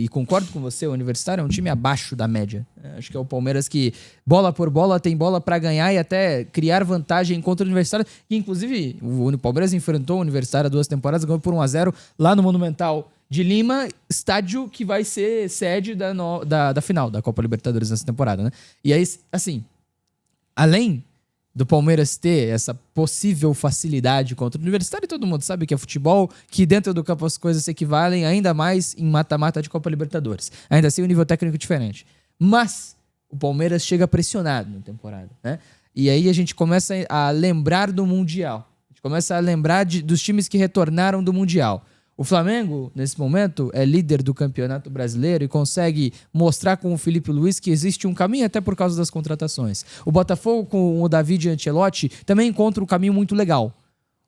e concordo com você, o Universitário é um time abaixo da média. Acho que é o Palmeiras que, bola por bola, tem bola pra ganhar e até criar vantagem contra o Universitário. E, inclusive, o Palmeiras enfrentou o Universitário há 2 temporadas, ganhou por 1-0 lá no Monumental de Lima, estádio que vai ser sede da final da Copa Libertadores nessa temporada, né? E aí, assim, além do Palmeiras ter essa possível facilidade contra o Universitário, e todo mundo sabe que é futebol, que dentro do campo as coisas se equivalem, ainda mais em mata-mata de Copa Libertadores. Ainda assim, um nível técnico diferente. Mas o Palmeiras chega pressionado na temporada, né? E aí a gente começa a lembrar do Mundial. A gente começa a lembrar dos times que retornaram do Mundial. O Flamengo, nesse momento, é líder do Campeonato Brasileiro e consegue mostrar com o Felipe Luiz que existe um caminho até por causa das contratações. O Botafogo, com o David Ancelotti, também encontra um caminho muito legal.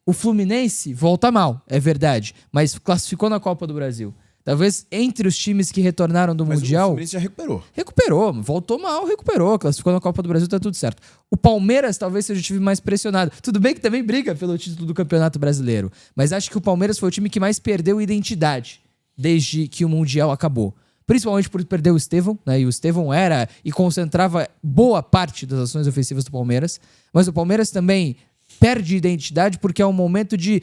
O Fluminense volta mal, é verdade, mas classificou na Copa do Brasil. Talvez entre os times que retornaram do Mundial... Mas o Fluminense já recuperou. Recuperou, voltou mal, recuperou. Classificou na Copa do Brasil, tá tudo certo. O Palmeiras talvez seja o time mais pressionado. Tudo bem que também briga pelo título do Campeonato Brasileiro, mas acho que o Palmeiras foi o time que mais perdeu identidade desde que o Mundial acabou. Principalmente por perder o Estevão, né? E o Estevão era e concentrava boa parte das ações ofensivas do Palmeiras. Mas o Palmeiras também perde identidade porque é um momento de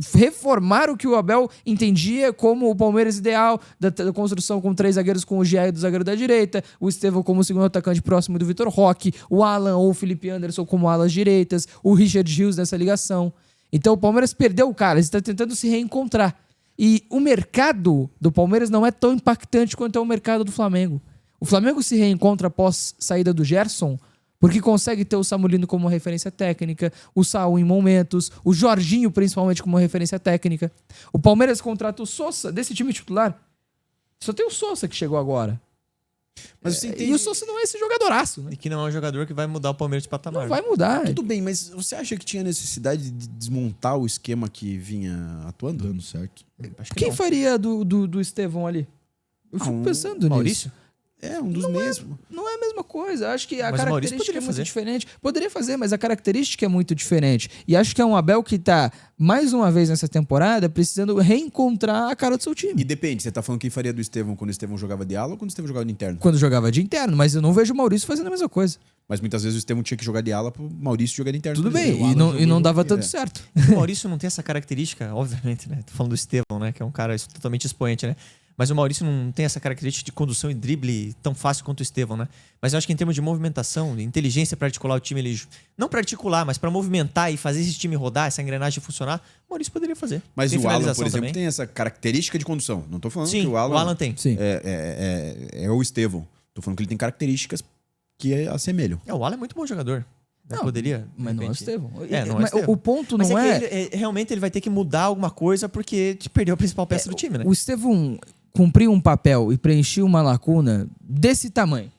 reformar o que o Abel entendia como o Palmeiras ideal, da construção com 3 zagueiros, com o Giai do zagueiro da direita, o Estevão como segundo atacante próximo do Vitor Roque, o Alan ou o Felipe Anderson como alas direitas, o Richard Rios nessa ligação. Então o Palmeiras perdeu o cara, ele está tentando se reencontrar. E o mercado do Palmeiras não é tão impactante quanto é o mercado do Flamengo. O Flamengo se reencontra após saída do Gerson, porque consegue ter o Samulino como referência técnica, o Saul em momentos, o Jorginho principalmente como referência técnica. O Palmeiras contrata o Sousa, desse time titular. Só tem o Sousa que chegou agora. Mas você entende... E o Sousa não é esse jogadoraço, né? E que não é um jogador que vai mudar o Palmeiras de patamar. Não vai mudar. Tudo bem, mas você acha que tinha necessidade de desmontar o esquema que vinha atuando? Dando certo. Acho que Quem não. faria do Estevão ali? Eu fico pensando nisso. Maurício? É, um dos mesmos. Não é a mesma coisa. Acho que a Mas o Maurício característica é poderia muito fazer. diferente. Poderia fazer, mas a característica é muito diferente. E acho que é um Abel que tá, mais uma vez nessa temporada, precisando reencontrar a cara do seu E time. depende, você tá falando quem faria do Estevão quando o Estevão jogava de ala ou quando o Estevão jogava de interno? Quando jogava de interno, mas eu não vejo o Maurício fazendo a mesma coisa. Mas muitas vezes o Estevão tinha que jogar de ala pro Maurício jogar de interno. Tudo por exemplo. bem, e não dava tanto certo. O Maurício não tem essa característica, obviamente, né? Tô falando do Estevão, né? Que é um cara totalmente expoente, né? Mas o Maurício não tem essa característica de condução e drible tão fácil quanto o Estevão, né? Mas eu acho que em termos de movimentação, de inteligência para articular o time, ele não para articular, mas para movimentar e fazer esse time rodar, essa engrenagem funcionar, o Maurício poderia fazer. Mas Tem o Alan, por finalização exemplo, também. tem essa característica de condução. Não tô falando Sim, que o Alan tem. Sim. é o Estevão. Tô falando que ele tem características que assemelham. O Alan é muito bom jogador. Não, Poderia. Mas não é o Estevão. Não é o Mas Estevão. o ponto Mas não é que realmente ele vai ter que mudar alguma coisa porque perdeu a principal peça do time, né? O Estevão cumpriu um papel e preencheu uma lacuna desse tamanho.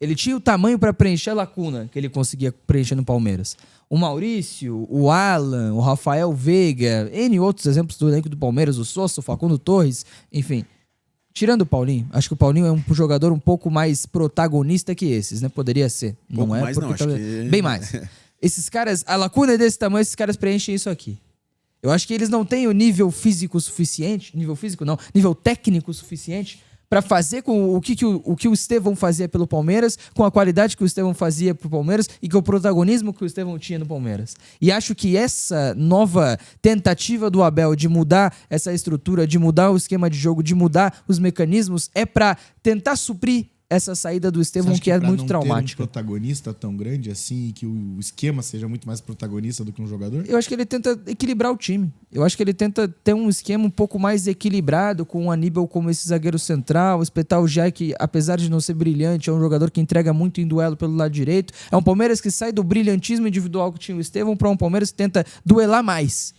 Ele tinha o tamanho para preencher a lacuna que ele conseguia preencher no Palmeiras. O Maurício, o Alan, o Rafael Veiga, N outros exemplos do elenco do Palmeiras, o Sousa, o Facundo Torres, enfim. Tirando o Paulinho, acho que o Paulinho é um jogador um pouco mais protagonista que esses, né? Poderia ser. Pouco Não é mais, porque não, acho que- bem mais. Esses caras, a lacuna é desse tamanho, esses caras preenchem isso aqui. Eu acho que eles não têm o nível físico suficiente, nível físico não, nível técnico suficiente para fazer com o que o Estevão fazia pelo Palmeiras, com a qualidade que o Estevão fazia pro Palmeiras e com o protagonismo que o Estevão tinha no Palmeiras. E acho que essa nova tentativa do Abel de mudar essa estrutura, de mudar o esquema de jogo, de mudar os mecanismos, é para tentar suprir essa saída do Estevão, que é pra muito não traumática. ter um protagonista tão grande assim e que o esquema seja muito mais protagonista do que um jogador? Eu acho que ele tenta equilibrar o time. Eu acho que ele tenta ter um esquema um pouco mais equilibrado, com o Aníbal como esse zagueiro central, espetar o Jai, que apesar de não ser brilhante, é um jogador que entrega muito em duelo pelo lado direito. É um Palmeiras que sai do brilhantismo individual que tinha o Estevão para um Palmeiras que tenta duelar mais.